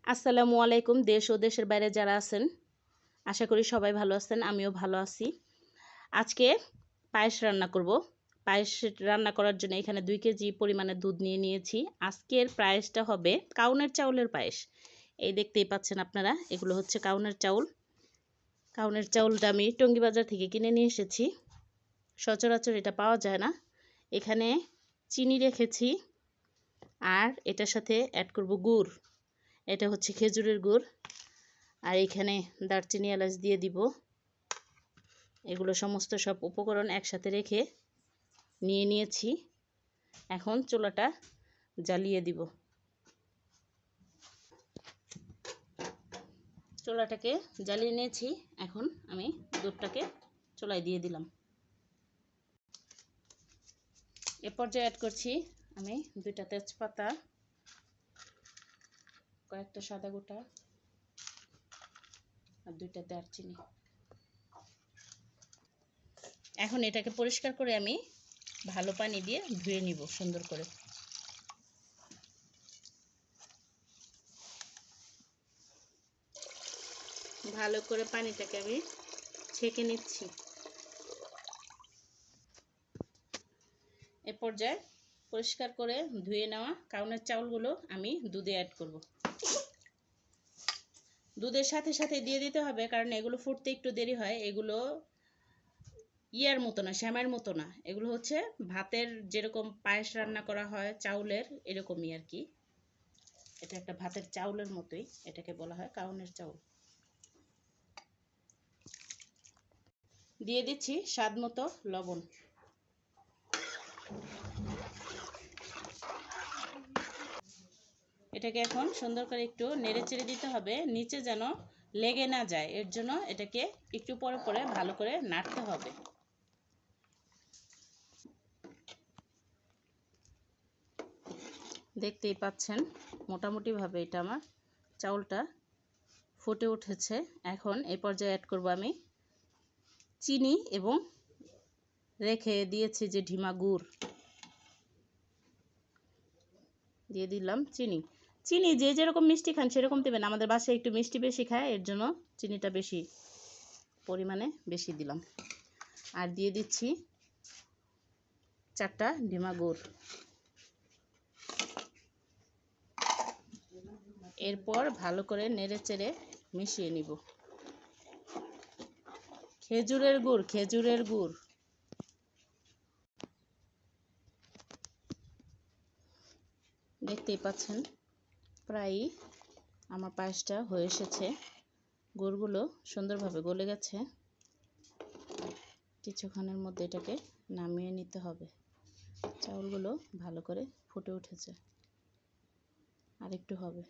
আসসালামু আলাইকুম। দেশ ও দেশের বাইরে যারা আছেন, আশা করি সবাই ভালো আছেন, আমিও ভালো আছি। আজকে পায়েস রান্না করব। পায়েস রান্না করার জন্য এখানে 2 কেজি পরিমাণে দুধ নিয়ে নিয়েছি। আজকের পায়েসটা হবে কাউনের চাউলের পায়েস। এই দেখতেই পাচ্ছেন আপনারা, এগুলো হচ্ছে কাউনের চাউল। কাউনের চাউলটা আমি টঙ্গী বাজার থেকে কিনে নিয়ে এসেছি। সচরাচর এটা পাওয়া যায় না। এখানে চিনি রেখেছি, আর এটার সাথে অ্যাড করব গুড়। এটা হচ্ছে খেজুরের গুড়। আর এখানে দারচিনি এলাচ দিয়ে দিব। এগুলো সমস্ত সব উপকরণ একসাথে রেখে নিয়ে নিয়েছি। এখন চুলাটা জ্বালিয়ে দিব। চুলাটাকে জ্বালিয়ে নিয়েছি। এখন আমি দুধটাকে চুলায় দিয়ে দিলাম। এ পর্যায়ে অ্যাড করছি আমি 2টা তেজপাতা, কয়েকটা সাদা গোটা আর 2টা দারচিনি। এখন এটাকে পরিষ্কার করে আমি ভালো পানি দিয়ে ধুয়ে নিব সুন্দর করে। ভালো করে পানিটাকে আমি ছেঁকে নিচ্ছি। এ পর্যায়ে পরিষ্কার করে ধুয়ে নেওয়া কাউনের চাউলগুলো আমি দুধে অ্যাড করব। দুধের সাথে সাথে দিয়ে দিতে হবে, কারণ এগুলো ফুটতে একটু দেরি হয়। এগুলো ইয়ার মতো না, শ্যামার মতো না। এগুলো হচ্ছে ভাতের যেরকম পায়েস রান্না করা হয় চাউলের, এরকমই আর কি। এটা একটা ভাতের চাউলের মতোই, এটাকে বলা হয় কাউনের চাউল। দিয়ে দিচ্ছি স্বাদ মতো লবণ। এটাকে এখন সুন্দর করে একটু নেড়ে চেড়ে দিতে হবে, নিচে যেন লেগে না যায়। এর জন্য এটাকে একটু পরে পরে ভালো করে নাড়তে হবে। দেখতেই পাচ্ছেন মোটামুটিভাবে এটা আমার চাউলটা ফুটে উঠেছে। এখন এই পর্যায়ে অ্যাড করব আমি চিনি এবং রেখে দিয়েছি যে ঢিমা গুড়। দিয়ে দিলাম চিনি। চিনি যে যেরকম মিষ্টি খান সেরকম দেবেন। আমাদের বাসায় একটু মিষ্টি বেশি খায়, এর জন্য চিনিটা বেশি পরিমাণে বেশি দিলাম। আর দিয়ে দিচ্ছি 4টা ঢিমা গুড়। এরপর ভালো করে নেড়ে চেড়ে মিশিয়ে নিব। খেজুরের গুড়, খেজুরের গুড়। দেখতেই পাচ্ছেন প্রায়ই আমার পায়েসটা হয়ে এসেছে। গুড়গুলো সুন্দরভাবে গলে গেছে। কিছুক্ষণের মধ্যে এটাকে নামিয়ে নিতে হবে। চাউলগুলো ভালো করে ফুটে উঠেছে, আর একটু হবে।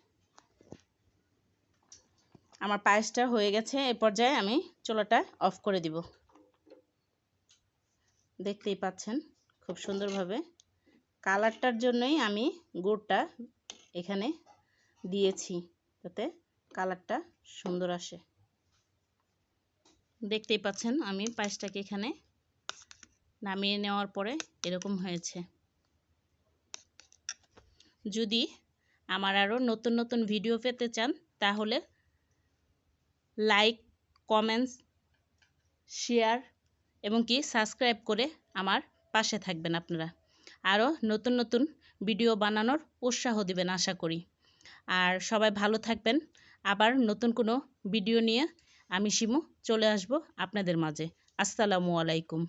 আমার পায়েসটা হয়ে গেছে। এ পর্যায়ে আমি চুলাটা অফ করে দিব। দেখতেই পাচ্ছেন খুব সুন্দরভাবে। কালারটার জন্যই আমি গুড়টা এখানে দিয়েছি, যাতে কালারটা সুন্দর আসে। দেখতেই পাচ্ছেন আমি পায়েসটাকে এখানে নামিয়ে নেওয়ার পরে এরকম হয়েছে। যদি আমার আরও নতুন নতুন ভিডিও পেতে চান, তাহলে লাইক, কমেন্টস, শেয়ার এবং কি সাবস্ক্রাইব করে আমার পাশে থাকবেন আপনারা। আরও নতুন নতুন ভিডিও বানানোর উৎসাহ দিবেন আশা করি। আর সবাই ভালো থাকবেন। আবার নতুন কোনো ভিডিও নিয়ে আমি শিমু চলে আসব আপনাদের মাঝে। আসসালামু আলাইকুম।